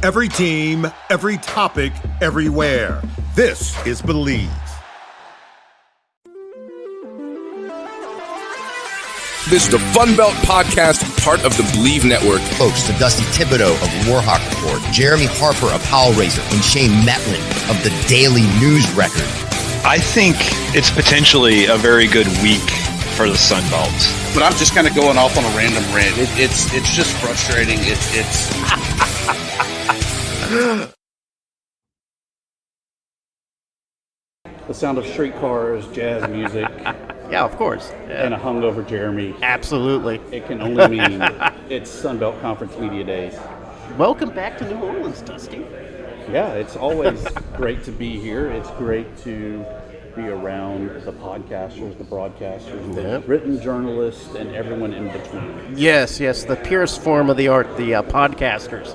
Every team, every topic, everywhere. This is Believe. This is the Fun Belt Podcast, part of the Believe Network. Hosts the Dusty Thibodeaux of Warhawk Report, Jeremy Harper of Howlraiser, and Shane Metlin of the Daily News Record. I think it's potentially a very good week for the Sun Belt. But I'm just kind of going off on a random rant. It's just frustrating. It's the sound of streetcars, jazz music. Yeah, of course. Yeah. And a hungover Jeremy. Absolutely. It can only mean it's Sun Belt Conference Media Days. Welcome back to New Orleans, Dusty. Yeah, it's always great to be here. It's great to be around the podcasters, the broadcasters, the written journalists, and everyone in between. Yes, the purest form of the art, the podcasters.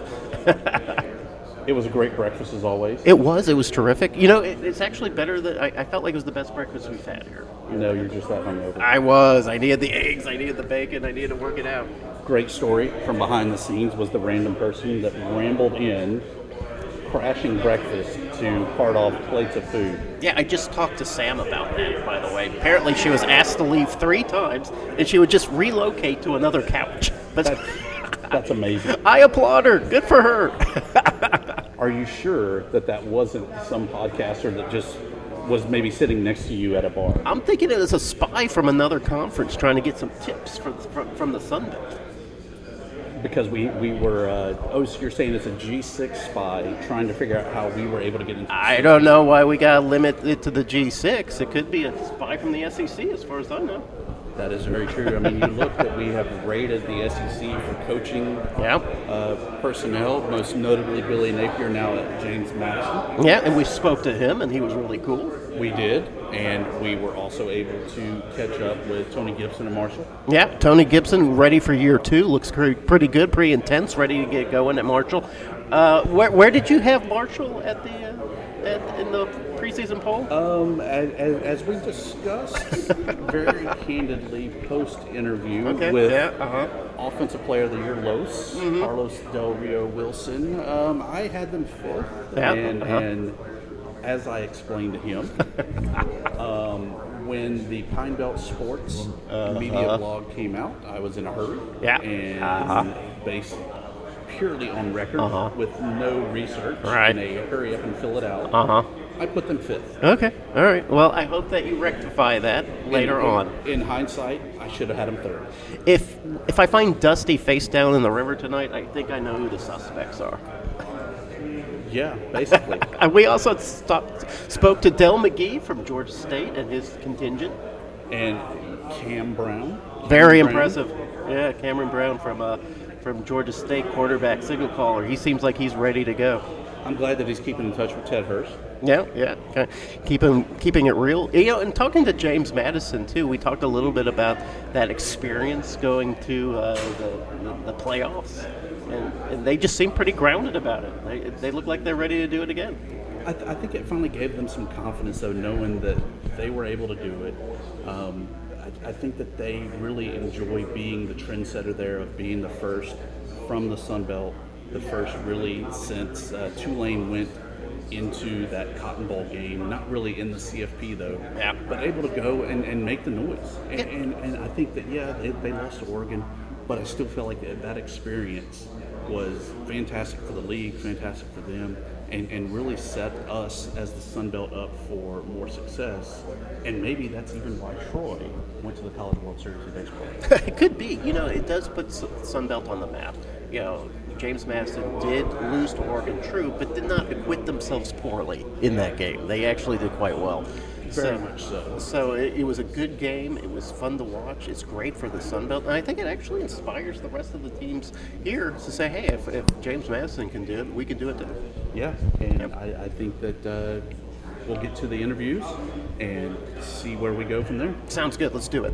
It was a great breakfast, as always. It was terrific. You know, it's actually better than I felt like it was the best breakfast we've had here. You know, you're just that hungover. I needed the eggs, I needed the bacon, I needed to work it out. Great story from behind the scenes was the random person that rambled in, crashing breakfast to part off plates of food. Yeah, I just talked to Sam about that, by the way. Apparently she was asked to leave 3 times, and she would just relocate to another couch. But that's amazing. I applaud her. Good for her. Are you sure that wasn't some podcaster that just was maybe sitting next to you at a bar? I'm thinking it was a spy from another conference trying to get some tips from the Sun Belt. Because we were, so you're saying it's a G6 spy trying to figure out how we were able to get into I don't know why we got to limit it to the G6. It could be a spy from the SEC as far as I know. That is very true. I mean, you look that we have rated the SEC for coaching personnel, most notably Billy Napier, now at James Madison. Yeah, and we spoke to him, and he was really cool. We did, and we were also able to catch up with Tony Gibson and Marshall. Yeah, Tony Gibson, ready for year 2, looks pretty good, pretty intense, ready to get going at Marshall. Where did you have Marshall in the preseason poll? As we discussed very candidly post-interview with Offensive Player of the Year Los, Carlos Del Rio Wilson, I had them 5th. And as I explained to him, when the Pine Belt Sports media blog came out, I was in a hurry. And based purely on record with no research and a hurry up and fill it out. I put them 5th. Okay, all right. Well, I hope that you rectify that later on. In hindsight, I should have had them 3rd. If I find Dusty face down in the river tonight, I think I know who the suspects are. Yeah, basically. We also spoke to Dell McGee from Georgia State and his contingent. And Cam Brown. Very impressive. Yeah, Cameron Brown from Georgia State, quarterback signal caller. He seems like he's ready to go. I'm glad that he's keeping in touch with Ted Hurst. Yeah, keeping it real. You know, and talking to James Madison too, we talked a little bit about that experience going to the playoffs, and they just seem pretty grounded about it. They look like they're ready to do it again. I think it finally gave them some confidence, though, knowing that they were able to do it. I think that they really enjoy being the trendsetter there, of being the first from the Sun Belt, the first really since Tulane went into that Cotton Bowl game, not really in the CFP though, but able to go and make the noise. And I think that, they lost to Oregon, but I still feel like that experience was fantastic for the league, fantastic for them, and really set us as the Sun Belt up for more success. And maybe that's even why Troy went to the College World Series in baseball. It could be. You know, it does put Sun Belt on the map. You know, James Madison did lose to Oregon, true, but did not acquit themselves poorly in that game. They actually did quite well. Very much so. So it was a good game. It was fun to watch. It's great for the Sun Belt. And I think it actually inspires the rest of the teams here to say, hey, if James Madison can do it, we can do it too. Yeah, and I think that we'll get to the interviews and see where we go from there. Sounds good. Let's do it.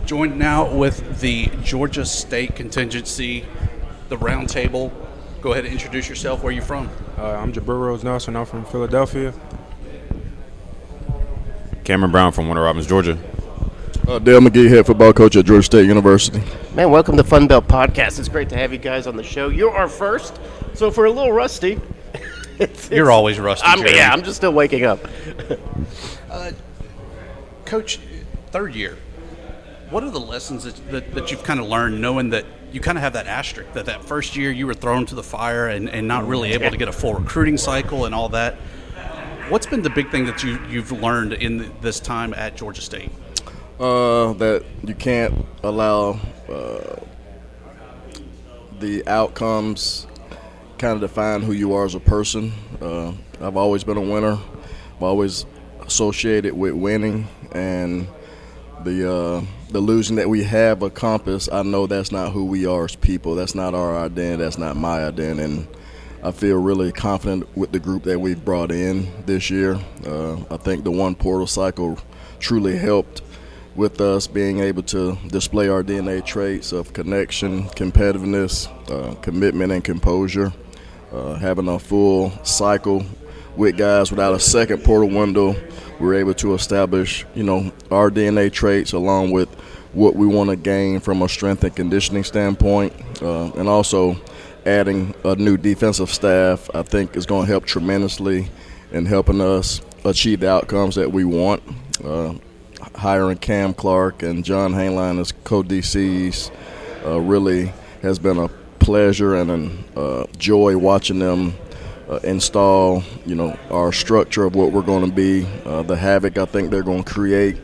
Joined now with the Georgia State contingency, the round table. Go ahead and introduce yourself. Where are you from? I'm Jabir Rose Nelson. I'm from Philadelphia. Cameron Brown from Warner Robins, Georgia. Dell, McGee, head football coach at Georgia State University. Man, welcome to Fun Belt Podcast. It's great to have you guys on the show. You're our first, so if we're a little rusty. You're always rusty, Jeremy. Yeah, I'm just still waking up. Coach, third year, what are the lessons that you've kind of learned knowing that you kind of have that asterisk, that first year you were thrown to the fire and not really able to get a full recruiting cycle and all that? What's been the big thing that you've learned in this time at Georgia State? That you can't allow the outcomes kind of define who you are as a person. I've always been a winner. I've always associated with winning, and the losing that we have accomplished, I know that's not who we are as people. That's not our identity. That's not my identity. And I feel really confident with the group that we've brought in this year. I think the one portal cycle truly helped with us being able to display our DNA traits of connection, competitiveness, commitment, and composure. Having a full cycle with guys without a second portal window, we're able to establish, our DNA traits along with what we want to gain from a strength and conditioning standpoint, and also adding a new defensive staff, I think, is going to help tremendously in helping us achieve the outcomes that we want. Hiring Cam Clark and John Hainline as co-DCs really has been a pleasure and a joy watching them install, our structure of what we're going to be, the havoc I think they're going to create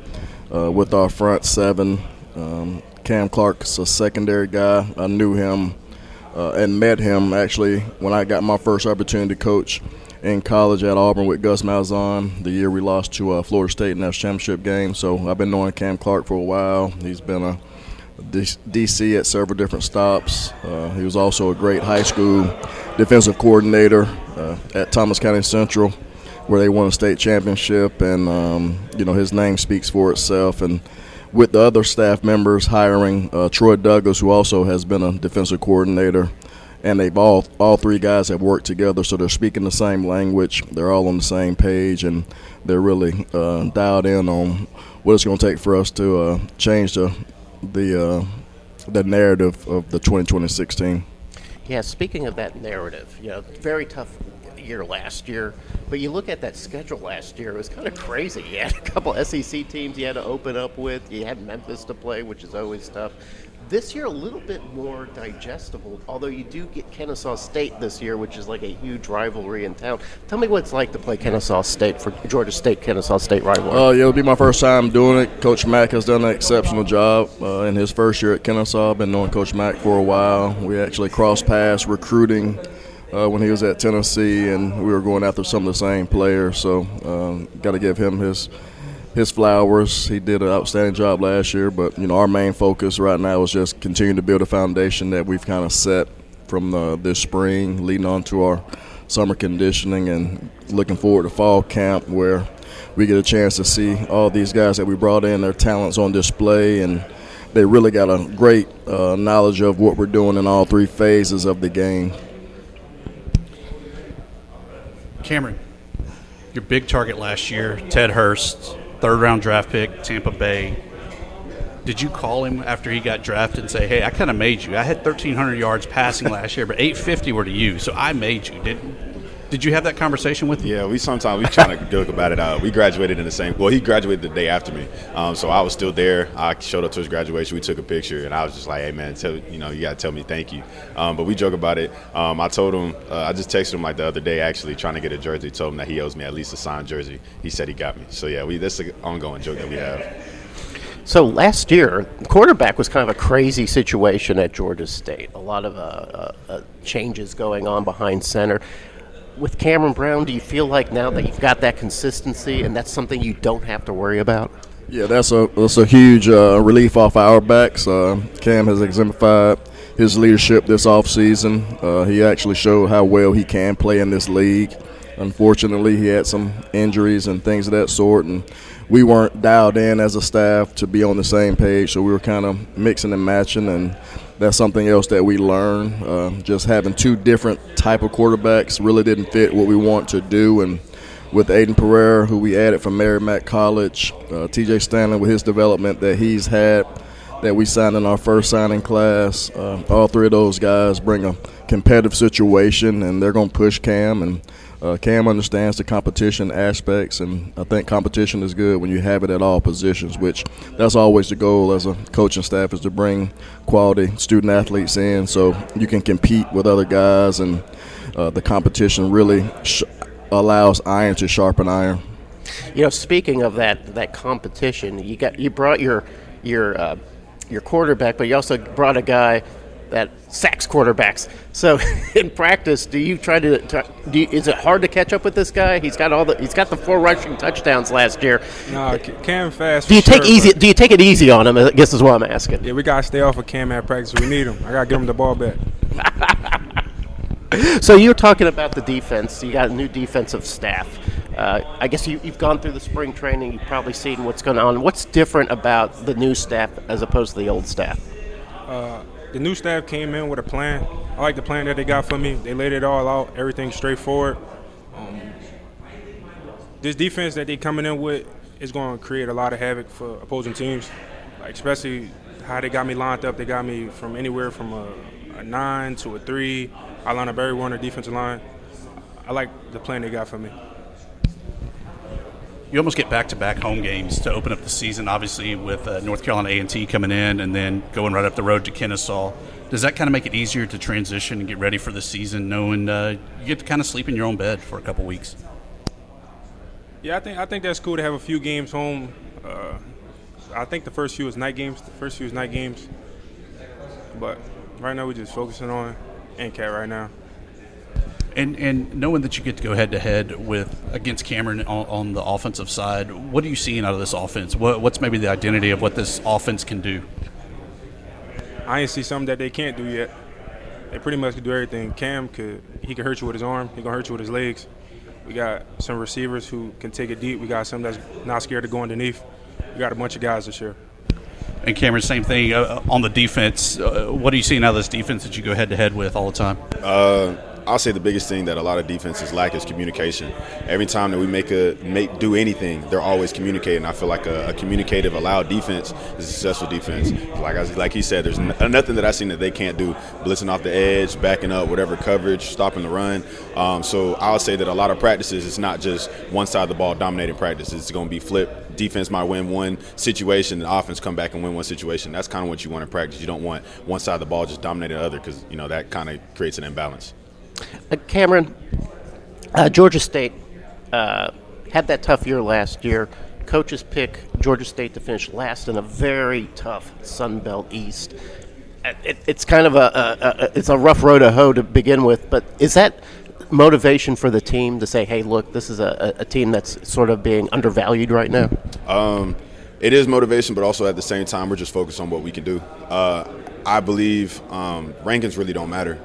with our front seven. Cam Clark's a secondary guy. I knew him and met him actually when I got my first opportunity to coach in college at Auburn with Gus Malzahn, the year we lost to Florida State in that championship game. So I've been knowing Cam Clark for a while. He's been a DC at several different stops. He was also a great high school defensive coordinator at Thomas County Central, where they won a state championship, and his name speaks for itself. And with the other staff members, hiring Troy Douglas, who also has been a defensive coordinator, and they've all three guys have worked together, so they're speaking the same language. They're all on the same page, and they're really dialed in on what it's going to take for us to change the narrative of the 2026 team. Yeah, speaking of that narrative, very tough year last year, but you look at that schedule last year, it was kind of crazy. You had a couple SEC teams you had to open up with. You had Memphis to play, which is always tough. This year, a little bit more digestible, although you do get Kennesaw State this year, which is like a huge rivalry in town. Tell me what it's like to play Kennesaw State for Georgia State-Kennesaw State rivalry. It'll be my first time doing it. Coach Mack has done an exceptional job in his first year at Kennesaw. I've been knowing Coach Mack for a while. We actually crossed paths recruiting when he was at Tennessee, and we were going after some of the same players. So got to give him his flowers. He did an outstanding job last year, but our main focus right now is just continuing to build a foundation that we've kind of set from this spring, leading on to our summer conditioning, and looking forward to fall camp where we get a chance to see all these guys that we brought in, their talents on display, and they really got a great knowledge of what we're doing in all three phases of the game. Cameron, your big target last year, Ted Hurst, third-round draft pick, Tampa Bay. Did you call him after he got drafted and say, hey, I kind of made you. I had 1,300 yards passing last year, but 850 were to you, so I made you. Did you have that conversation with him? Yeah, we trying to joke about it. We graduated in the same – well, he graduated the day after me. So I was still there. I showed up to his graduation. We took a picture, and I was just like, hey, man, you got to tell me thank you. But we joke about it. I told him I just texted him like the other day actually trying to get a jersey. Told him that he owes me at least a signed jersey. He said he got me. So, yeah, that's an ongoing joke that we have. So last year, quarterback was kind of a crazy situation at Georgia State. A lot of changes going on behind center. With Cameron Brown, do you feel like now that you've got that consistency and that's something you don't have to worry about? Yeah, that's a huge relief off our backs. Cam has exemplified his leadership this offseason. He actually showed how well he can play in this league. Unfortunately, he had some injuries and things of that sort, and we weren't dialed in as a staff to be on the same page, so we were kind of mixing and matching, and that's something else that we learned. Just having two different type of quarterbacks really didn't fit what we want to do, and with Aiden Pereira, who we added from Merrimack College, TJ Stanley with his development that he's had, that we signed in our first signing class. All three of those guys bring a competitive situation, and they're going to push Cam, and Cam understands the competition aspects, and I think competition is good when you have it at all positions, which that's always the goal as a coaching staff, is to bring quality student athletes in so you can compete with other guys, and the competition really allows iron to sharpen iron. Speaking of that competition, you brought your quarterback, but you also brought a guy that sacks quarterbacks. So in practice, do you try to? Is it hard to catch up with this guy? He's got the 4 rushing touchdowns last year. No, Cam fast. Do you take it easy on him? I guess is what I'm asking. Yeah, we gotta stay off of Cam at practice. We need him. I gotta give him the ball back. So you're talking about the defense. You got a new defensive staff. I guess you've gone through the spring training. You've probably seen what's going on. What's different about the new staff as opposed to the old staff? The new staff came in with a plan. I like the plan that they got for me. They laid it all out, everything straightforward. This defense that they coming in with is going to create a lot of havoc for opposing teams, especially how they got me lined up. They got me from anywhere from a 9 to a 3. I line up everyone on the defensive line. I like the plan they got for me. You almost get back-to-back home games to open up the season, obviously with North Carolina A&T coming in and then going right up the road to Kennesaw. Does that kind of make it easier to transition and get ready for the season, knowing you get to kind of sleep in your own bed for a couple weeks? Yeah, I think that's cool to have a few games home. I think the first few is night games. But right now we're just focusing on NCAT right now. And knowing that you get to go head-to-head against Cameron on the offensive side, what are you seeing out of this offense? What's maybe the identity of what this offense can do? I ain't see something that they can't do yet. They pretty much can do everything. Cam can hurt you with his arm. He gonna hurt you with his legs. We got some receivers who can take it deep. We got some that's not scared to go underneath. We got a bunch of guys this year. And Cameron, same thing on the defense. What are you seeing out of this defense that you go head-to-head with all the time? I'll say the biggest thing that a lot of defenses lack is communication. Every time that we do anything, they're always communicating. I feel like a communicative, allowed defense is a successful defense. Like he said, there's nothing that I've seen that they can't do. Blitzing off the edge, backing up, whatever coverage, stopping the run. So I'll say that a lot of practices, it's not just one side of the ball dominating practice. It's going to be flipped. Defense might win one situation, the offense come back and win one situation. That's kind of what you want in practice. You don't want one side of the ball just dominating the other, because that kind of creates an imbalance. Cameron, Georgia State had that tough year last year. Coaches pick Georgia State to finish last in a very tough Sun Belt East. It's kind of it's a rough road to hoe to begin with, but is that motivation for the team to say, hey, look, this is a team that's sort of being undervalued right now? It is motivation, but also at the same time, we're just focused on what we can do. I believe rankings really don't matter.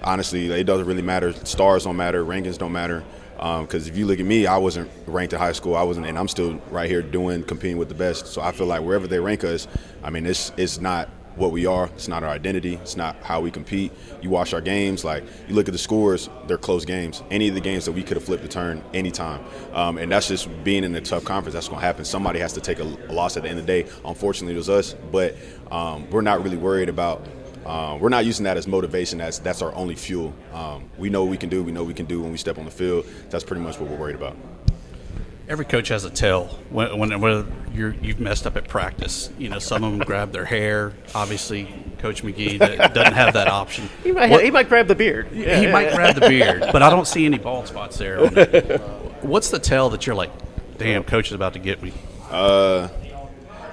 Honestly, it doesn't really matter. Stars don't matter. Rankings don't matter. Because if you look at me, I wasn't ranked in high school. and I'm still right here competing with the best. So I feel like wherever they rank us, it's not what we are. It's not our identity. It's not how we compete. You watch our games, you look at the scores, they're close games. Any of the games that we could have flipped a turn anytime. And that's just being in a tough conference. That's going to happen. Somebody has to take a loss at the end of the day. Unfortunately, it was us. But we're not really worried about we're not using that as motivation. That's our only fuel. We know what we can do. We know what we can do when we step on the field. That's pretty much what we're worried about. Every coach has a tell when you've messed up at practice. Some of them grab their hair. Obviously, Coach McGee doesn't have that option. He might grab the beard. He might grab the beard, but I don't see any bald spots there. What's the tell that you're like, damn, Coach is about to get me? I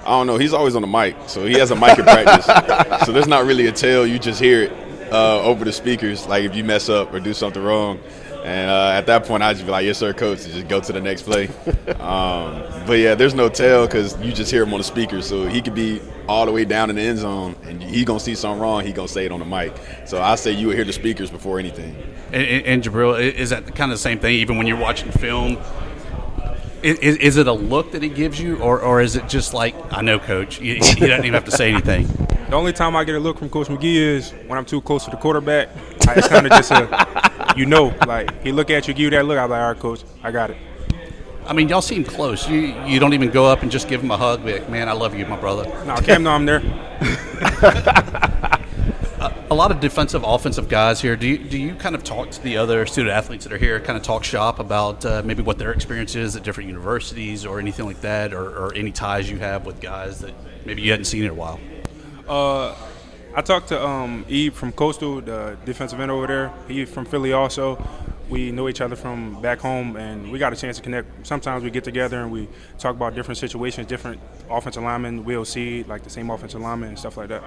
don't know. He's always on the mic, so he has a mic in practice. So there's not really a tell. You just hear it over the speakers, if you mess up or do something wrong. And at that point, I'd just be like, yes, sir, coach, and just go to the next play. But, yeah, there's no tell because you just hear him on the speaker. So he could be all the way down in the end zone, and he's going to see something wrong. He's going to say it on the mic. So I say you would hear the speakers before anything. And Jabril, is that kind of the same thing even when you're watching film? Is it a look that he gives you, or is it just like, I know, Coach, he doesn't even have to say anything? The only time I get a look from Coach McGee is when I'm too close to the quarterback. It's kind of just he look at you, give you that look. I'm like, all right, Coach, I got it. I mean, y'all seem close. You don't even go up and just give him a hug, be like, man, I love you, my brother. No, Cam, no, I'm there. A lot of defensive, offensive guys here. Do you kind of talk to the other student athletes that are here, kind of talk shop about maybe what their experience is at different universities or anything like that, or any ties you have with guys that maybe you hadn't seen in a while? I talked to Eve from Coastal, the defensive end over there. He's from Philly also. We know each other from back home, and we got a chance to connect. Sometimes we get together and we talk about different situations, different offensive linemen we'll see, like the same offensive linemen and stuff like that.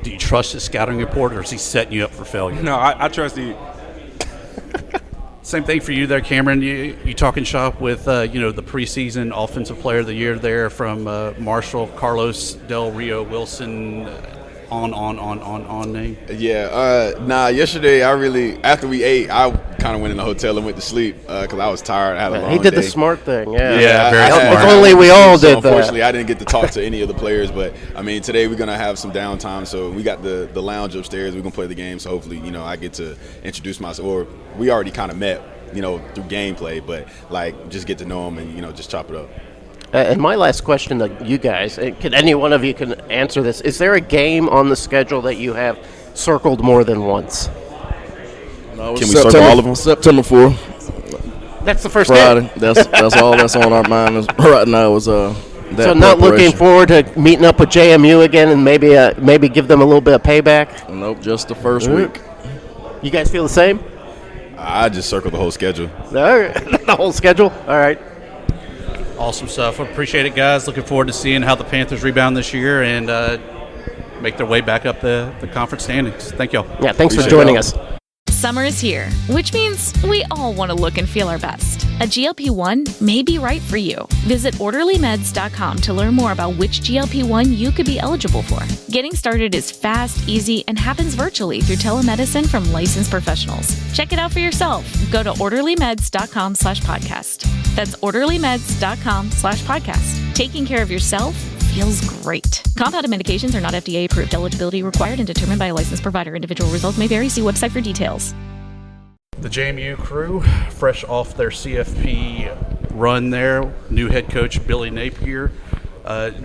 Do you trust his scouting report, or is he setting you up for failure? No, I trust Eve. Same thing for you there, Cameron. You talking shop with the preseason offensive player of the year there from Marshall, Carlos, Del Rio, Wilson, on name. Yeah. Yesterday after we ate, I kind of went in the hotel and went to sleep because I was tired. I had a long He did day. the smart thing. Yeah. Very smart. If only we all did that. Unfortunately, I didn't get to talk to any of the players, but I mean, today we're gonna have some downtime. So we got the lounge upstairs. We're gonna play the game. So hopefully, I get to introduce myself. Or we already kind of met, through gameplay, but like just get to know them and just chop it up. And my last question to you guys, can any one of you can answer this? Is there a game on the schedule that you have circled more than once? No, Can we circle all of them? September 4th, That's the first Friday. game. That's all that's on our mind right now is that So not looking preparation. forward to meeting up with JMU again and maybe give them a little bit of payback? Nope, just the first week. You guys feel the same? I just circled the whole schedule. All right. The whole schedule? All right. Awesome stuff. Appreciate it, guys. Looking forward to seeing how the Panthers rebound this year and make their way back up the conference standings. Thank y'all. Yeah, thanks for Appreciate joining it. us. Summer is here, which means we all want to look and feel our best. A GLP-1 may be right for you. Visit orderlymeds.com to learn more about which GLP-1 you could be eligible for. Getting started is fast, easy, and happens virtually through telemedicine from licensed professionals. Check it out for yourself. Go to orderlymeds.com/podcast. That's orderlymeds.com/podcast. Taking care of yourself feels great. Compounded medications are not FDA approved. Eligibility required and determined by a licensed provider. Individual results may vary. See website for details. The JMU crew, fresh off their CFP run there, new head coach Billy Napier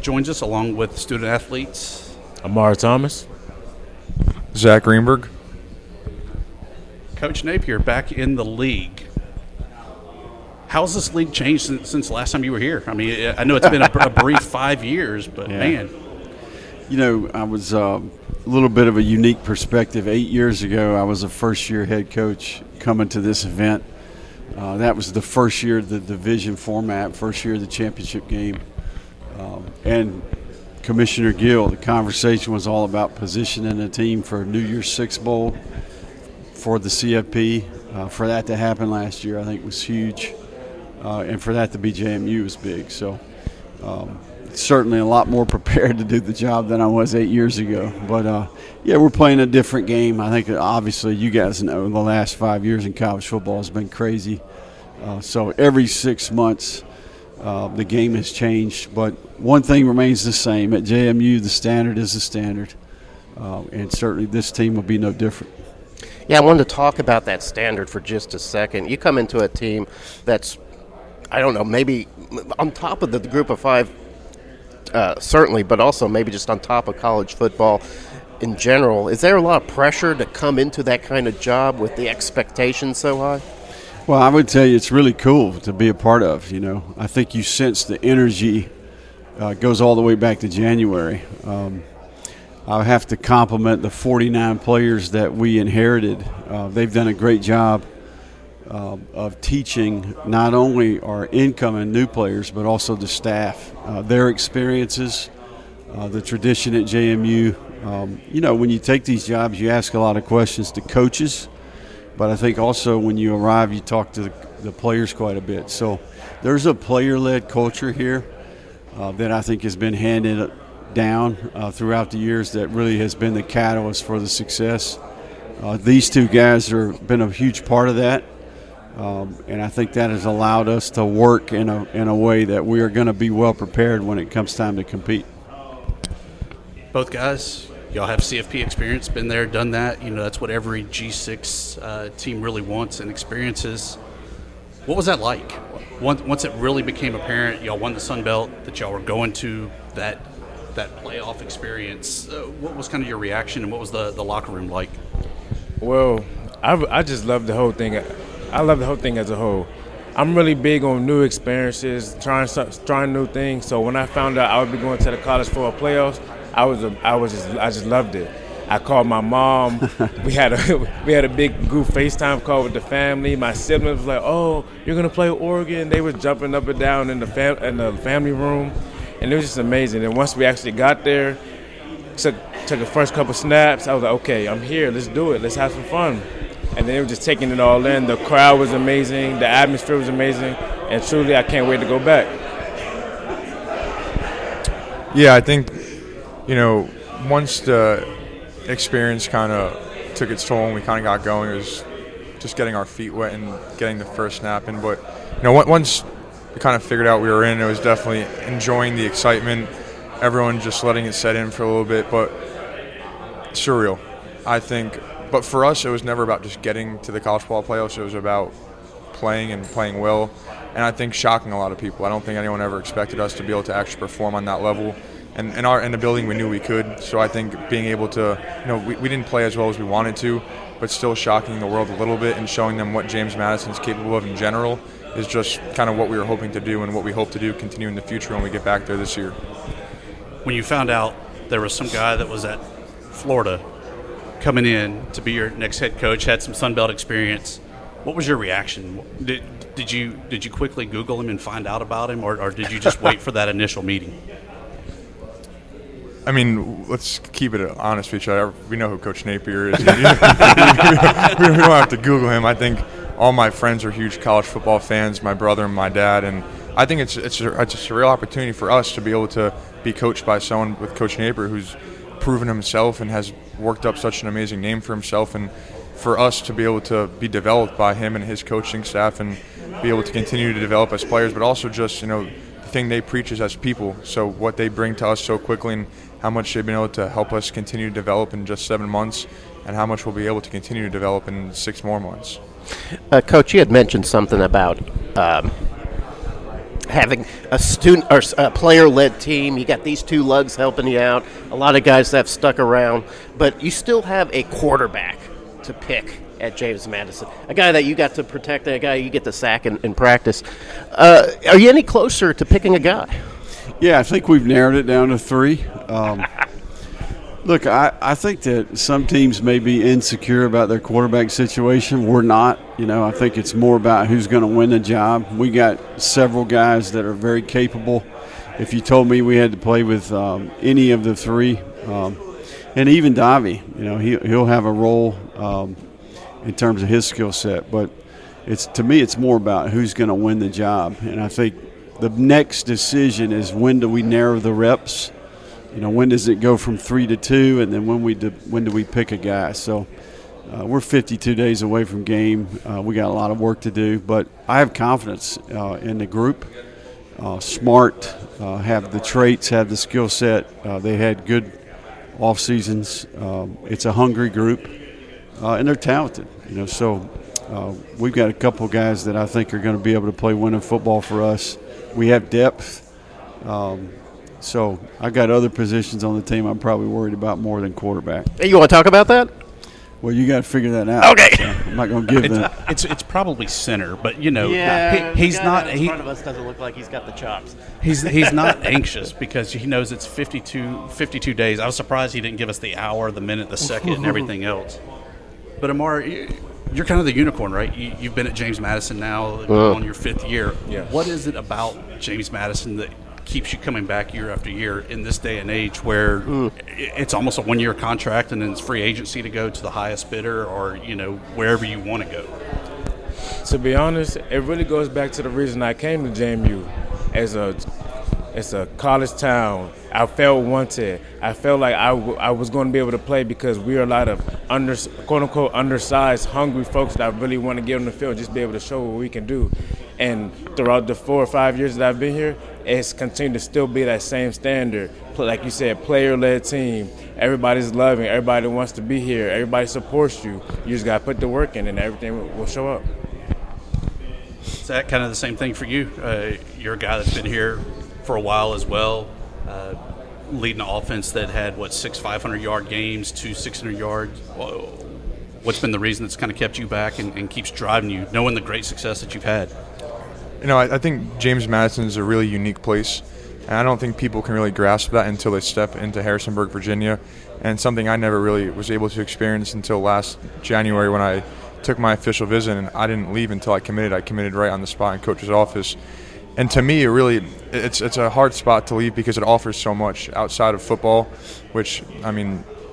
joins us along with student athletes. Amar Thomas. Zach Greenberg. Coach Napier back in the league. How's this league changed since last time you were here? I mean, I know it's been a brief 5 years, but man. I was a little bit of a unique perspective. 8 years ago, I was a first-year head coach coming to this event. That was the first year of the division format, first year of the championship game. And Commissioner Gill, the conversation was all about positioning the team for New Year's Six Bowl for the CFP. For that to happen last year, I think was huge. And for that to be JMU was big. So certainly a lot more prepared to do the job than I was 8 years ago. But, we're playing a different game. I think obviously you guys know the last 5 years in college football has been crazy. So every 6 months the game has changed. But one thing remains the same. At JMU, the standard is the standard. And certainly this team will be no different. Yeah, I wanted to talk about that standard for just a second. You come into a team that's, I don't know, maybe on top of the group of five, certainly, but also maybe just on top of college football in general. Is there a lot of pressure to come into that kind of job with the expectations so high? Well, I would tell you it's really cool to be a part of, I think you sense the energy goes all the way back to January. I have to compliment the 49 players that we inherited. They've done a great job of teaching not only our incoming new players, but also the staff, their experiences, the tradition at JMU. When you take these jobs, you ask a lot of questions to coaches, but I think also when you arrive, you talk to the players quite a bit. So there's a player-led culture here that I think has been handed down throughout the years that really has been the catalyst for the success. These two guys have been a huge part of that. And I think that has allowed us to work in a way that we are going to be well prepared when it comes time to compete. Both guys, y'all have CFP experience, been there, done that. That's what every G6 team really wants and experiences. What was that like? Once it really became apparent, y'all won the Sun Belt, that y'all were going to that playoff experience, what was kind of your reaction, and what was the locker room like? Well, I just love the whole thing. I love the whole thing as a whole. I'm really big on new experiences, trying new things. So when I found out I would be going to the college football playoffs, I just loved it. I called my mom. we had a big group FaceTime call with the family. My siblings was like, "Oh, you're gonna play Oregon?" They were jumping up and down in the family room, and it was just amazing. And once we actually got there, took the first couple snaps, I was like, "Okay, I'm here. Let's do it. Let's have some fun." And then they were just taking it all in. The crowd was amazing. The atmosphere was amazing, and truly, I can't wait to go back. Yeah, I think, once the experience kind of took its toll and we kind of got going, it was just getting our feet wet and getting the first snap in. But once we kind of figured out we were in, it was definitely enjoying the excitement, everyone just letting it set in for a little bit. But surreal, I think. But for us, it was never about just getting to the college football playoffs. It was about playing and playing well, and I think shocking a lot of people. I don't think anyone ever expected us to be able to actually perform on that level. And in the building, we knew we could. So I think being able to, we didn't play as well as we wanted to, but still shocking the world a little bit and showing them what James Madison's capable of in general is just kind of what we were hoping to do and what we hope to do continue in the future when we get back there this year. When you found out there was some guy that was at Florida coming in to be your next head coach, had some Sun Belt experience, what was your reaction? Did you quickly Google him and find out about him, or did you just wait for that initial meeting? I mean, let's keep it honest with each other. We know who Coach Napier is. we don't have to Google him. I think all my friends are huge college football fans, my brother and my dad, and I think it's a real opportunity for us to be able to be coached by someone with Coach Napier who's proven himself and has worked up such an amazing name for himself, and for us to be able to be developed by him and his coaching staff and be able to continue to develop as players, but also just, the thing they preach is as people. So what they bring to us so quickly and how much they've been able to help us continue to develop in just 7 months and how much we'll be able to continue to develop in 6 more months. Coach, you had mentioned something about having a student or a player-led team. You got these two lugs helping you out. A lot of guys that have stuck around, but you still have a quarterback to pick at James Madison, a guy that you got to protect, a guy you get to sack in practice. Are you any closer to picking a guy? Yeah, I think we've narrowed it down to 3. Look, I think that some teams may be insecure about their quarterback situation. We're not. I think it's more about who's going to win the job. We got several guys that are very capable. If you told me we had to play with any of the 3, and even Davi, he'll have a role in terms of his skill set. But to me, it's more about who's going to win the job. And I think the next decision is when do we narrow the reps? When does it go from 3 to 2, and then when do we pick a guy? So we're 52 days away from game. We got a lot of work to do, but I have confidence in the group. Smart, have the traits, have the skill set. They had good off seasons. It's a hungry group, and they're talented. So we've got a couple guys that I think are going to be able to play winning football for us. We have depth. So I got other positions on the team I'm probably worried about more than quarterback. Hey, you want to talk about that? Well, you got to figure that out. Okay. So I'm not going to give that. It's probably center, but He's not. In He front of us doesn't look like he's got the chops. He's not anxious because he knows it's 52 days. I was surprised he didn't give us the hour, the minute, the second, and everything else. But Amar, you're kind of the unicorn, right? You've been at James Madison now on your 5th year. Yeah. What is it about James Madison that keeps you coming back year after year in this day and age where it's almost a 1-year contract and then it's free agency to go to the highest bidder or, wherever you want to go? To be honest, it really goes back to the reason I came to JMU. It's a college town. I felt wanted. I felt like I was going to be able to play because we are a lot of quote-unquote undersized, hungry folks that really want to get on the field, just be able to show what we can do. And throughout the 4 or 5 years that I've been here, it's continued to still be that same standard. Like you said, player-led team. Everybody's loving. Everybody wants to be here. Everybody supports you. You just got to put the work in and everything will show up. Zach, kind of the same thing for you. You're a guy that's been here for a while as well, leading an offense that had, 6 500-yard games, 2 600 yards. What's been the reason that's kind of kept you back and keeps driving you, knowing the great success that you've had? I think James Madison is a really unique place, and I don't think people can really grasp that until they step into Harrisonburg, Virginia, and something I never really was able to experience until last January when I took my official visit, and I didn't leave until I committed. I committed right on the spot in coach's office. And to me, it's a hard spot to leave because it offers so much outside of football, which,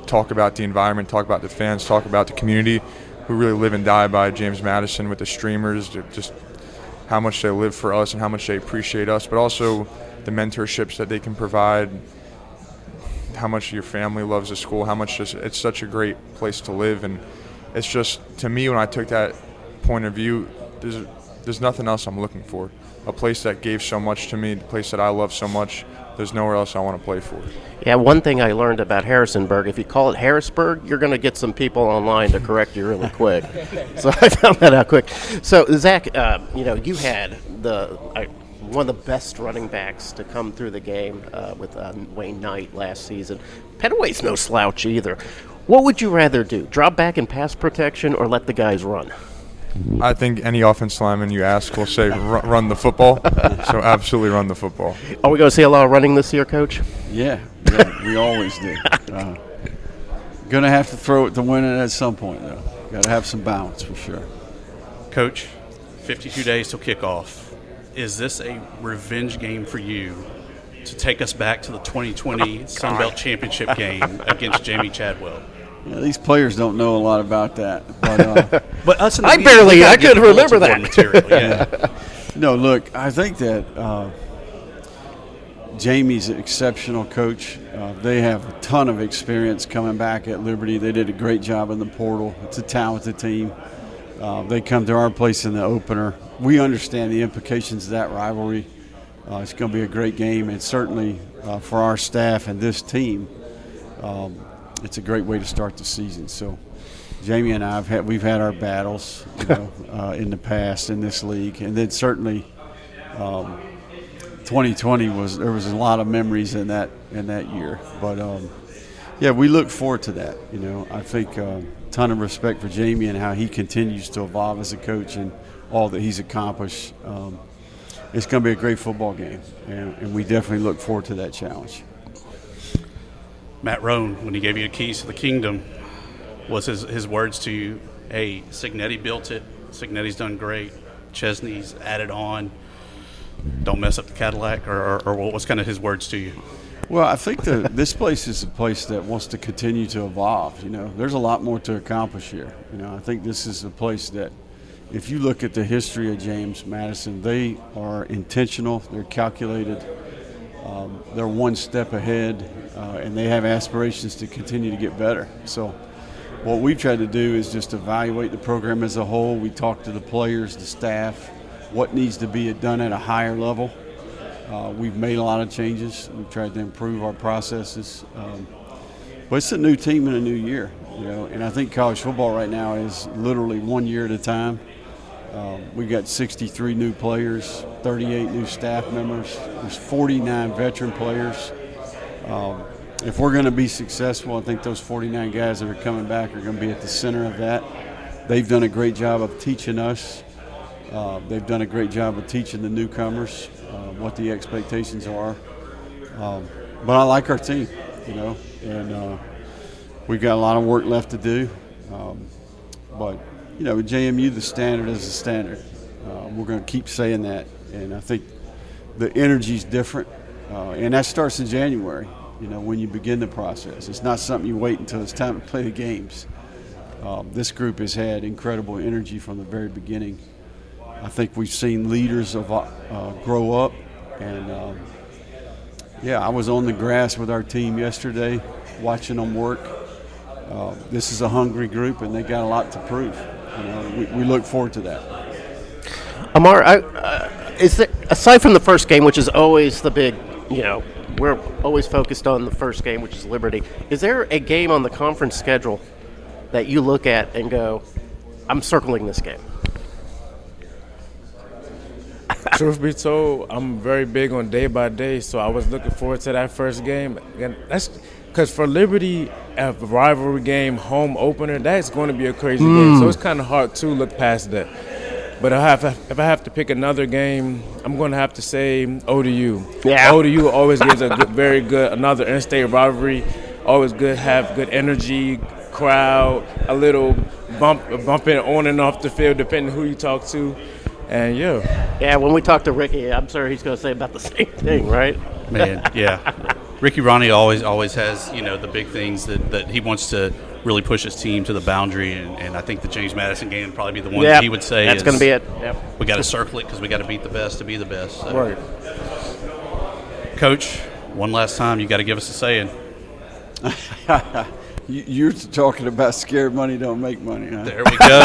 talk about the environment, talk about the fans, talk about the community who really live and die by James Madison with the streamers, just how much they live for us and how much they appreciate us, but also the mentorships that they can provide, how much your family loves the school, how much it's such a great place to live. And it's just, to me, when I took that point of view, there's nothing else I'm looking for. A place that gave so much to me, the place that I love so much, there's nowhere else I want to play for. Yeah, one thing I learned about Harrisonburg, if you call it Harrisburg, you're going to get some people online to correct you really quick. So I found that out quick. So, Zach, you had one of the best running backs to come through the game with Wayne Knight last season. Pettaway's no slouch either. What would you rather do, drop back in pass protection or let the guys run? I think any offensive lineman you ask will say run the football, so absolutely run the football. Are we going to see a lot of running this year, Coach? Yeah, we always do. Going to have to throw it to win it at some point, though. Got to have some balance for sure. Coach, 52 days till kickoff. Is this a revenge game for you to take us back to the 2020 Sun Belt Championship game against Jamie Chadwell? Yeah, these players don't know a lot about that, but but us in the I couldn't remember that material. Yeah. No, look, I think that Jamie's an exceptional coach. They have a ton of experience coming back at Liberty. They did a great job in the portal. It's a talented team. They come to our place in the opener. We understand the implications of that rivalry. It's going to be a great game, and certainly for our staff and this team, it's a great way to start the season. So, Jamie and I we've had our battles, in the past in this league, and then certainly 2020 there was a lot of memories in that year. But we look forward to that. I think a ton of respect for Jamie and how he continues to evolve as a coach and all that he's accomplished. It's going to be a great football game, and we definitely look forward to that challenge. Matt Rohn, when he gave you the keys to the kingdom, was his words to you, hey, Signetti built it, Signetti's done great, Chesney's added on, don't mess up the Cadillac, or what was kind of his words to you? Well, I think this place is a place that wants to continue to evolve. There's a lot more to accomplish here. I think this is a place that, if you look at the history of James Madison, they are intentional, they're calculated, they're one step ahead, and they have aspirations to continue to get better. So what we've tried to do is just evaluate the program as a whole. We talk to the players, the staff, what needs to be done at a higher level. We've made a lot of changes. We've tried to improve our processes. But it's a new team in a new year, and I think college football right now is literally 1 year at a time. We've got 63 new players, 38 new staff members. There's 49 veteran players. If we're going to be successful, I think those 49 guys that are coming back are going to be at the center of that. They've done a great job of teaching us. They've done a great job of teaching the newcomers what the expectations are. But I like our team, and we've got a lot of work left to do. But with JMU, the standard is the standard. We're going to keep saying that, and I think the energy's different, and that starts in January, when you begin the process. It's not something you wait until it's time to play the games. This group has had incredible energy from the very beginning. I think we've seen leaders grow up, and I was on the grass with our team yesterday watching them work. This is a hungry group, and they got a lot to prove. We look forward to that. Amar, is there, aside from the first game, which is always the big, we're always focused on the first game, which is Liberty, is there a game on the conference schedule that you look at and go, I'm circling this game? Truth be told, I'm very big on day by day, so I was looking forward to that first game. And that's because for Liberty, a rivalry game, home opener, that's going to be a crazy game. So it's kind of hard to look past that. But if I have to pick another game, I'm going to have to say ODU. Yeah. ODU always gives a very good, another in-state rivalry. Always good, have good energy, crowd, a little bumping on and off the field, depending who you talk to. And yeah, when we talk to Ricky, I'm sure he's going to say about the same thing, right? Man, yeah. Ricky Ronnie always has, the big things that he wants to really push his team to the boundary, and I think the James Madison game would probably be the one that he would say that's going to be it. Yep. We got to circle it because we got to beat the best to be the best. So. Right. Coach, one last time, you got to give us a saying. You're talking about scared money don't make money, huh? There we go.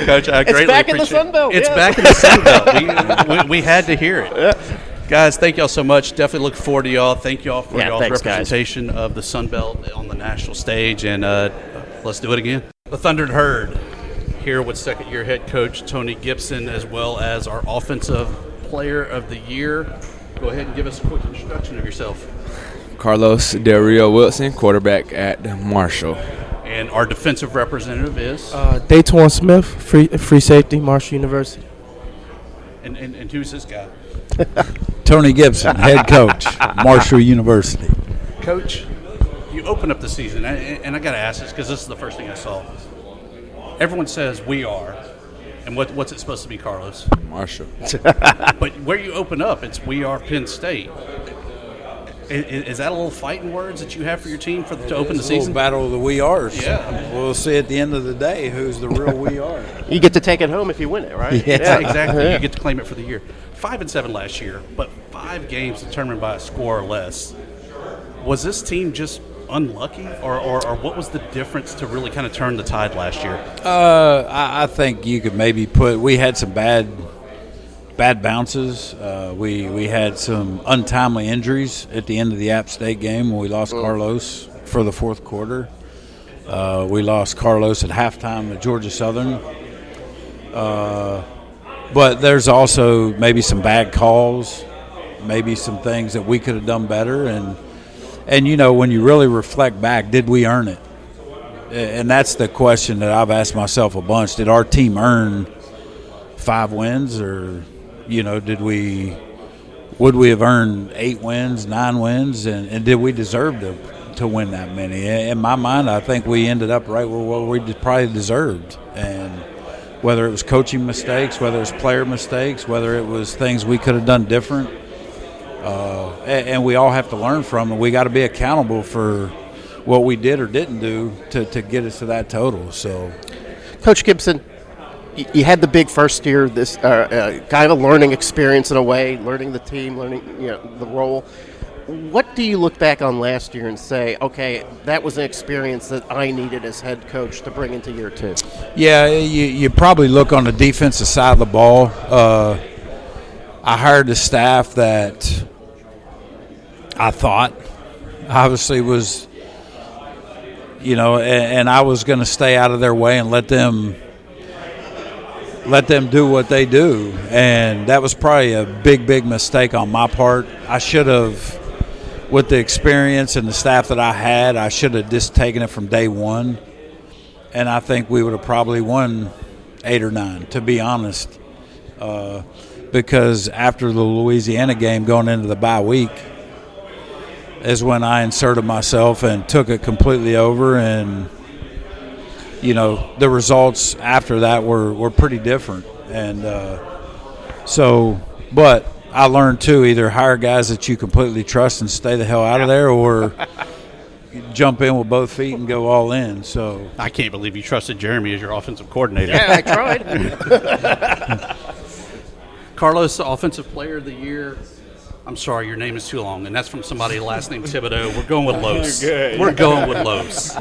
Coach, I greatly appreciate it. It's back in the Sun Belt. It's back in the Sun Belt. We had to hear it. Yeah. Guys, thank y'all so much. Definitely look forward to y'all. Thank y'all for y'all's representation of the Sun Belt on the national stage, and let's do it again. The Thundered Herd here with second-year head coach Tony Gibson, as well as our Offensive Player of the Year. Go ahead and give us a quick introduction of yourself. Carlos Del Rio Wilson, quarterback at Marshall. And our defensive representative is? Dayton Smith, free safety, Marshall University. And who's this guy? Tony Gibson, head coach, Marshall University. Coach, you open up the season, and I got to ask this because this is the first thing I saw. Everyone says we are, and what's it supposed to be, Carlos? Marshall. But where you open up, it's we are Penn State. Is that a little fighting words that you have for your team to open the season? Battle of the we ares. Yeah. We'll see at the end of the day who's the real we are. You get to take it home if you win it, right? Yeah, exactly. You get to claim it for the year. 5-7 last year, but 5 games determined by a score or less. Was this team just unlucky, or what was the difference to really kind of turn the tide last year? I think you could maybe we had some bad bounces. We had some untimely injuries at the end of the App State game when we lost Carlos for the fourth quarter. We lost Carlos at halftime at Georgia Southern. But there's also maybe some bad calls, maybe some things that we could have done better. And when you really reflect back, did we earn it? And that's the question that I've asked myself a bunch. Did our team earn 5 wins, or would we have earned 8 wins, 9 wins, and did we deserve to win that many? In my mind, I think we ended up right where we probably deserved. And whether it was coaching mistakes, whether it was player mistakes, whether it was things we could have done different, and we all have to learn from it. We got to be accountable for what we did or didn't do to get us to that total. So, Coach Gibson, you had the big first year, this kind of a learning experience in a way, learning the team, learning the role. What do you look back on last year and say, okay, that was an experience that I needed as head coach to bring into year 2? Yeah, you probably look on the defensive side of the ball. I hired a staff that I thought obviously was, and I was going to stay out of their way and let them do what they do. And that was probably a big mistake on my part. I should have, with the experience and the staff that I had, I should have just taken it from day one. And I think we would have probably won 8 or 9, to be honest. Because after the Louisiana game going into the bye week is when I inserted myself and took it completely over. And, the results after that were pretty different. And but I learned, too, either hire guys that you completely trust and stay the hell out of there, or jump in with both feet and go all in. So I can't believe you trusted Jeremy as your offensive coordinator. Yeah, I tried. Carlos, Offensive Player of the Year. I'm sorry, your name is too long, and that's from somebody last name Thibodeaux. We're going with Los. We're going with Los.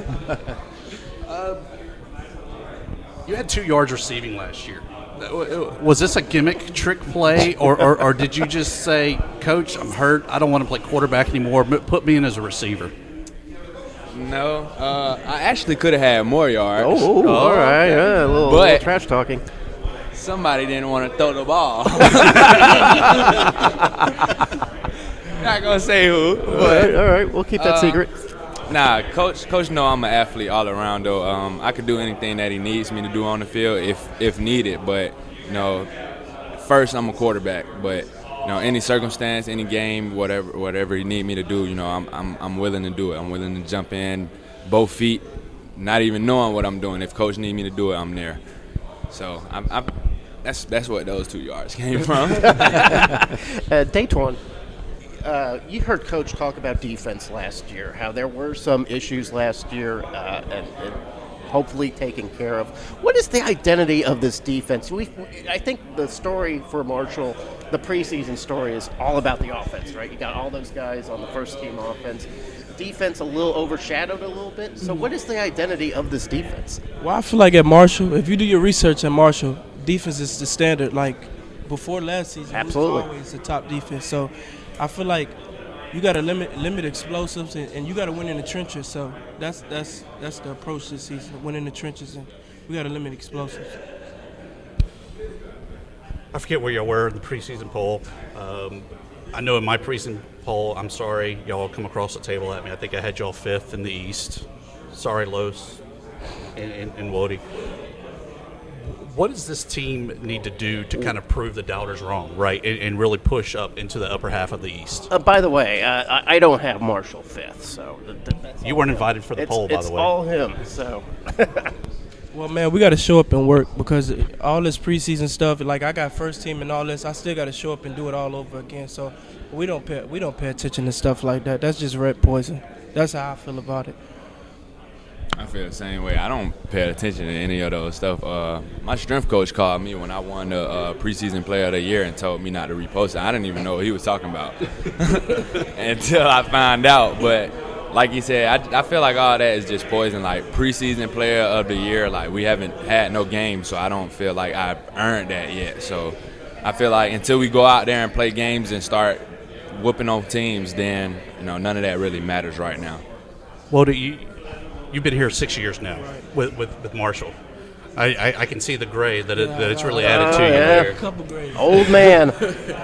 You had 2 yards receiving last year. Was this a gimmick trick play, or did you just say, Coach, I'm hurt, I don't want to play quarterback anymore, put me in as a receiver? No, I actually could have had more yards. Oh, all right, a little trash talking. Somebody didn't want to throw the ball. Not gonna say who. But, all right, we'll keep that secret. Nah, coach know I'm an athlete all around though. I could do anything that he needs me to do on the field if needed. But first I'm a quarterback. But any circumstance, any game, whatever he need me to do, I'm willing to do it. I'm willing to jump in, both feet, not even knowing what I'm doing. If coach need me to do it, I'm there. So that's what those 2 yards came from. Daytron, you heard Coach talk about defense last year, how there were some issues last year and hopefully taken care of. What is the identity of this defense? I think the story for Marshall, the preseason story, is all about the offense, right? You got all those guys on the first team offense. Defense a little overshadowed a little bit. So what is the identity of this defense? Well, I feel like at Marshall, if you do your research at Marshall, defense is the standard. Like before last season, absolutely, it was always the top defense. So I feel like you got to limit explosives and you got to win in the trenches. So that's the approach this season: win in the trenches, and we got to limit explosives. I forget where y'all were in the preseason poll. I know in my preseason poll, I'm sorry, y'all come across the table at me. I think I had y'all 5th in the East. Sorry, Los and Wody. What does this team need to do to kind of prove the doubters wrong, right, and really push up into the upper half of the East? By the way, I don't have Marshall 5th, so that's you weren't invited for the poll, by the way. It's all him, so. Well, man, we got to show up and work because all this preseason stuff, like I got first team and all this, I still got to show up and do it all over again. So we don't pay attention to stuff like that. That's just red poison. That's how I feel about it. I feel the same way. I don't pay attention to any of those stuff. My strength coach called me when I won the preseason player of the year and told me not to repost it. I didn't even know what he was talking about until I found out. But like he said, I feel like all that is just poison. Like preseason player of the year, like we haven't had no game, so I don't feel like I've earned that yet. So I feel like until we go out there and play games and start whooping on teams, then none of that really matters right now. Well, you've been here 6 years now with Marshall. I can see the gray that it's really added to you there. A couple grays. Old man.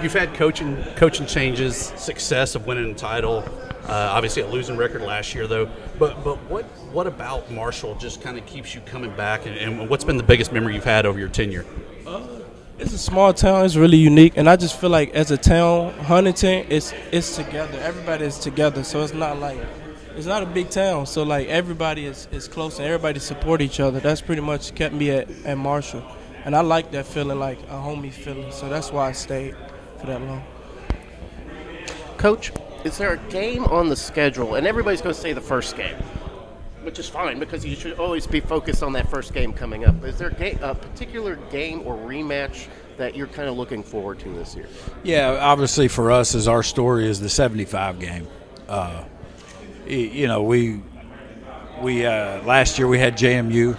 You've had coaching changes, success of winning a title. Obviously a losing record last year, though. But what about Marshall just kind of keeps you coming back? And what's been the biggest memory you've had over your tenure? It's a small town. It's really unique. And I just feel like as a town, Huntington, it's together. Everybody is together. So it's not a big town. So, like, everybody is close and everybody support each other. That's pretty much kept me at Marshall. And I like that feeling, like a homie feeling. So that's why I stayed for that long. Coach, is there a game on the schedule? And everybody's going to say the first game, which is fine because you should always be focused on that first game coming up. Is there a particular game or rematch that you're kind of looking forward to this year? Yeah, obviously for us, as our story is the 75 game. We last year we had JMU.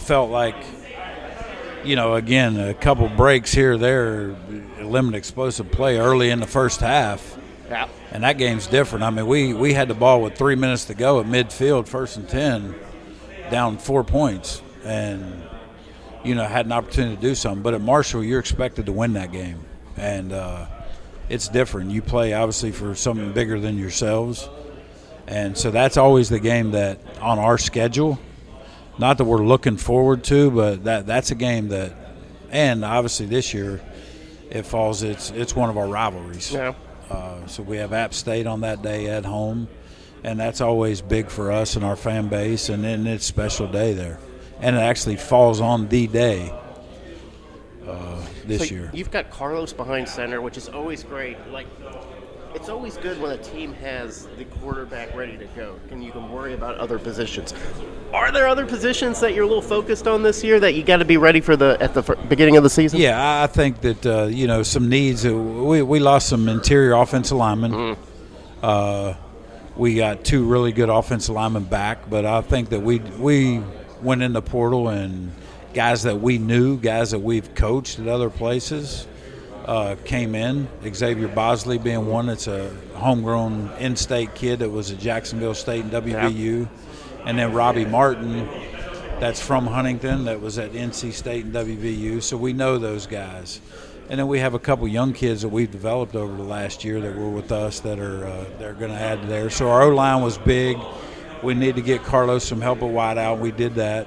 Felt like, again, a couple breaks here or there, limit explosive play early in the first half. Yeah. And that game's different. I mean, we had the ball with 3 minutes to go at midfield, 1st and 10, down 4 points, and had an opportunity to do something. But at Marshall, you're expected to win that game, and it's different. You play obviously for something bigger than yourselves, and so that's always the game that on our schedule. Not that we're looking forward to, but that's a game that, and obviously this year, it falls. It's one of our rivalries. Yeah. So we have App State on that day at home, and that's always big for us and our fan base, and then it's a special day there. And it actually falls on the day this year. You've got Carlos behind center, which is always great. Like, it's always good when a team has the quarterback ready to go, and you can worry about other positions. Are there other positions that you're a little focused on this year that you got to be ready for at the beginning of the season? Yeah, I think that some needs. We lost some interior offensive linemen. We got 2 really good offensive linemen back, but I think that we went in the portal and guys that we knew, guys that we've coached at other places. Came in, Xavier Bosley being one that's a homegrown in-state kid that was at Jacksonville State and WVU. And then Robbie Martin that's from Huntington that was at NC State and WVU, so we know those guys. And then we have a couple young kids that we've developed over the last year that were with us that are they're going to add to there. So our O-line was big. We need to get Carlos some help at wide out. We did that.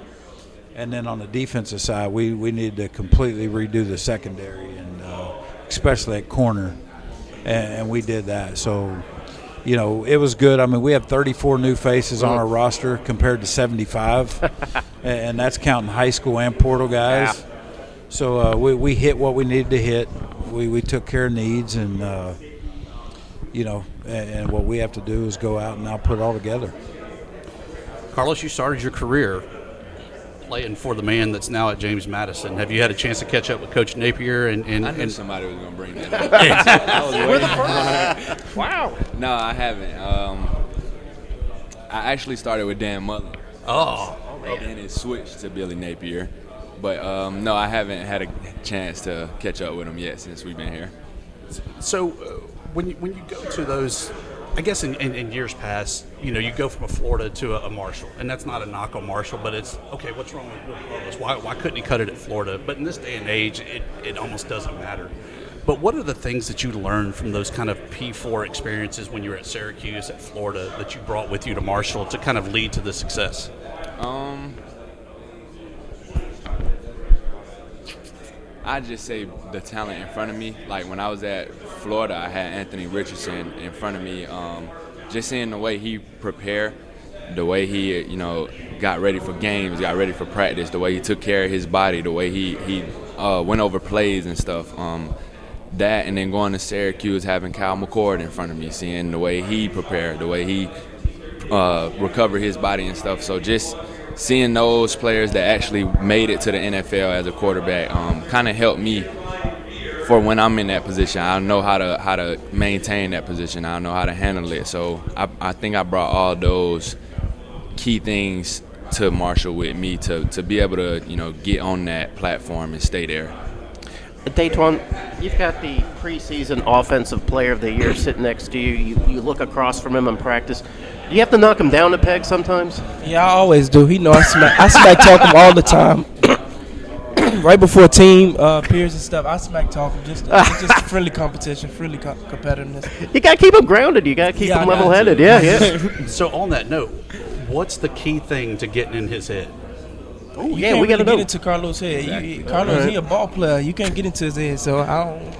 And then on the defensive side, we need to completely redo the secondary, and especially at corner. And we did that. So, it was good. I mean, we have 34 new faces on our roster compared to 75, and that's counting high school and portal guys. Yeah. So we hit what we needed to hit. We took care of needs, and and what we have to do is go out and now put it all together. Carlos, you started your career playing for the man that's now at James Madison. Have you had a chance to catch up with Coach Napier? And I knew somebody was going to bring that up. We're the first. Wow. No, I haven't. I actually started with Dan Mullen. Oh, and then it switched to Billy Napier. But, no, I haven't had a chance to catch up with him yet since we've been here. So when you go to those, I guess in years past, you go from a Florida to a Marshall, and that's not a knock on Marshall, but it's, okay, what's wrong with Carlos? Why couldn't he cut it at Florida? But in this day and age, it almost doesn't matter. But what are the things that you learned from those kind of P4 experiences when you were at Syracuse, at Florida, that you brought with you to Marshall to kind of lead to the success? I'd just say the talent in front of me. Like when I was at Florida, I had Anthony Richardson in front of me. Just seeing the way he prepared, the way he, got ready for games, got ready for practice, the way he took care of his body, the way he went over plays and stuff. That, and then going to Syracuse, having Kyle McCord in front of me, seeing the way he prepared, the way he recovered his body and stuff. So just seeing those players that actually made it to the NFL as a quarterback kind of helped me for when I'm in that position. I know how to maintain that position. I know how to handle it. So I think I brought all those key things to Marshall with me to be able to get on that platform and stay there. Dayton, you've got the preseason Offensive Player of the Year sitting next to you. You look across from him in practice. Do you have to knock him down a peg sometimes? Yeah, I always do. He know I smack talk him all the time. Right before team peers and stuff, I smack talk him. Just friendly competition, friendly competitiveness. You got to keep him grounded. You got to keep him level-headed. Yeah. So on that note, what's the key thing to getting in his head? Oh, yeah, we got to get into Carlos' head. Exactly. Carlos, he a ball player. You can't get into his head, so I don't.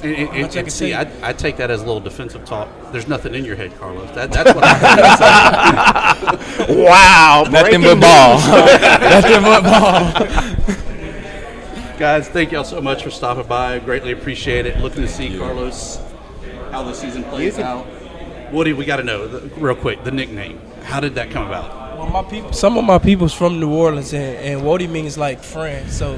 And see, I take that as a little defensive talk. There's nothing in your head, Carlos. That's what I heard. Wow. Nothing but ball. Nothing but ball. Guys, thank y'all so much for stopping by. Greatly appreciate it. Looking to see Carlos, how the season plays out. Woody, we got to know, real quick, the nickname. How did that come about? Well, some of my people's from New Orleans, and Wody means like friend. So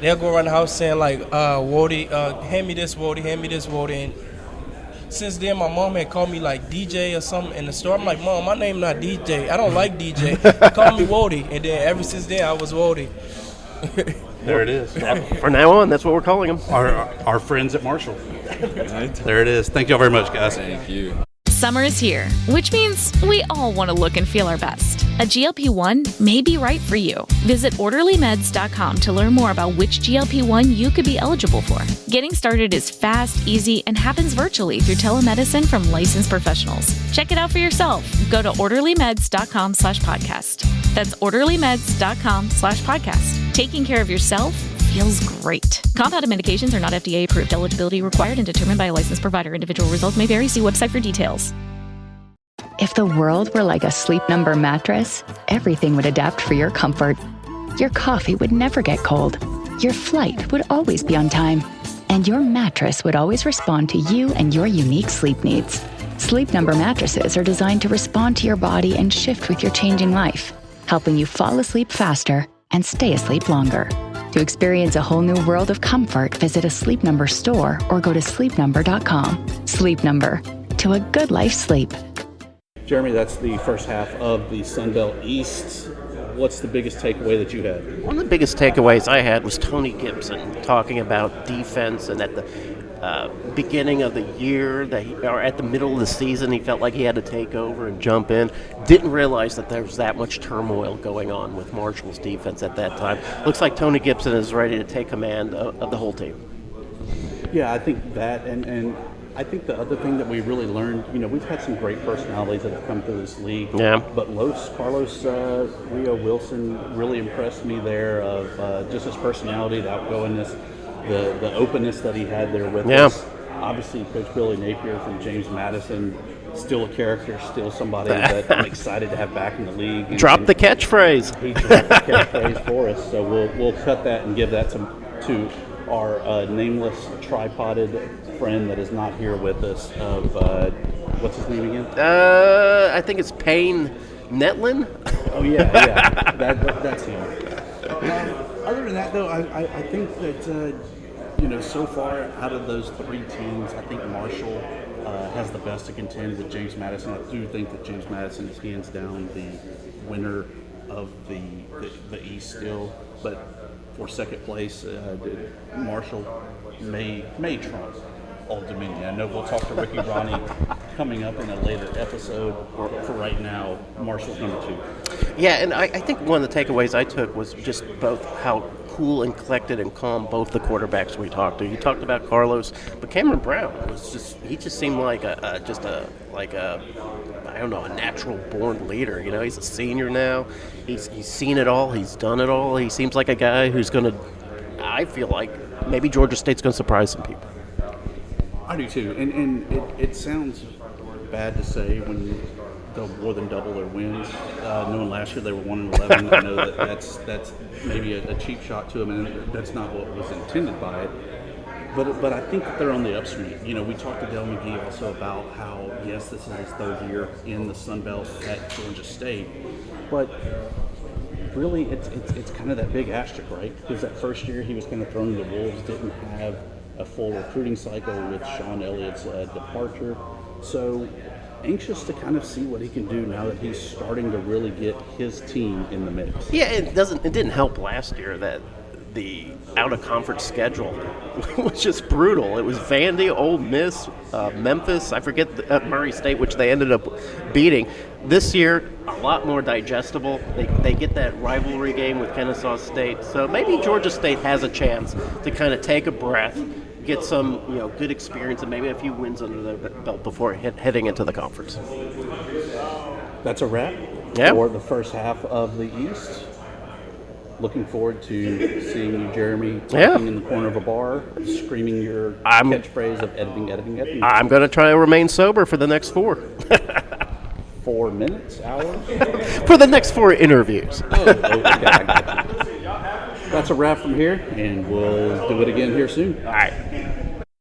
they'll go around the house saying like, Wody, hand me this, Wody, hand me this, Wody. And since then, my mom had called me like DJ or something in the store. I'm like, Mom, my name not DJ. I don't like DJ. Call me Wody. And then ever since then, I was Wody. There it is. From now on, that's what we're calling him. Our friends at Marshall. There it is. Thank y'all very much, guys. Thank you. Summer is here, which means we all want to look and feel our best. A GLP-1 may be right for you. Visit orderlymeds.com to learn more about which GLP-1 you could be eligible for. Getting started is fast, easy, and happens virtually through telemedicine from licensed professionals. Check it out for yourself. Go to orderlymeds.com/podcast. That's orderlymeds.com/podcast. Taking care of yourself feels great. Compounded medications are not FDA approved. Eligibility required and determined by a licensed provider. Individual results may vary. See website for details. If the world were like a Sleep Number mattress, everything would adapt for your comfort. Your coffee would never get cold. Your flight would always be on time. And your mattress would always respond to you and your unique sleep needs. Sleep Number mattresses are designed to respond to your body and shift with your changing life, helping you fall asleep faster and stay asleep longer. To experience a whole new world of comfort, visit a Sleep Number store or go to sleepnumber.com. Sleep Number. To a good life sleep. Jeremy, that's the first half of the Sun Belt East. What's the biggest takeaway that you had? One of the biggest takeaways I had was Tony Gibson talking about defense and that beginning of the year, or at the middle of the season, he felt like he had to take over and jump in. Didn't realize that there was that much turmoil going on with Marshall's defense at that time. Looks like Tony Gibson is ready to take command of the whole team. Yeah, I think that, and I think the other thing that we really learned, we've had some great personalities that have come through this league. Yeah. But Carlos Rio Wilson really impressed me there of just his personality, the outgoingness, the openness that he had there with us. Obviously, Coach Billy Napier from James Madison, still a character, still somebody that I'm excited to have back in the league. Drop the catchphrase. He dropped the catchphrase for us, so we'll cut that and give that to our nameless tripoded friend that is not here with us. Of what's his name again? I think it's Payne Netlin. Oh yeah, that's him. Other than that, though, I think that so far out of those three teams, I think Marshall has the best to contend with James Madison. I do think that James Madison is hands down the winner of the East still, but for second place, Marshall may trump Old Dominion. I know we'll talk to Ricky Ronnie coming up in a later episode. For right now, Marshall's number 2. Yeah, and I think one of the takeaways I took was just both how cool and collected and calm both the quarterbacks we talked to. You talked about Carlos, but Cameron Brown he just seemed like a natural born leader. He's a senior now. He's seen it all. He's done it all. He seems like a guy who's going to, I feel like, maybe Georgia State's going to surprise some people. I do too, and it sounds bad to say when they'll more than double their wins. Knowing last year they were 1-11, I know that's maybe a cheap shot to them, and that's not what was intended by it. But I think that they're on the upswing. We talked to Dell McGee also about how, yes, this is his third year in the Sun Belt at Georgia State, but really it's kind of that big asterisk, right? Because that first year he was kind of thrown to the wolves, didn't have a full recruiting cycle with Sean Elliott's departure. So anxious to kind of see what he can do now that he's starting to really get his team in the mix. Yeah, it didn't help last year that the out-of-conference schedule was just brutal. It was Vandy, Ole Miss, Memphis, I forget, Murray State, which they ended up beating. This year, a lot more digestible. They get that rivalry game with Kennesaw State. So maybe Georgia State has a chance to kind of take a breath, get some good experience, and maybe a few wins under their belt before heading into the conference. That's a wrap for the first half of the East. Looking forward to seeing you, Jeremy, talking in the corner of a bar, screaming your catchphrase of editing. I'm going to try to remain sober for the next 4. 4 minutes, hours? For the next 4 interviews. Okay, I got you. That's a wrap from here, and we'll do it again here soon. All right.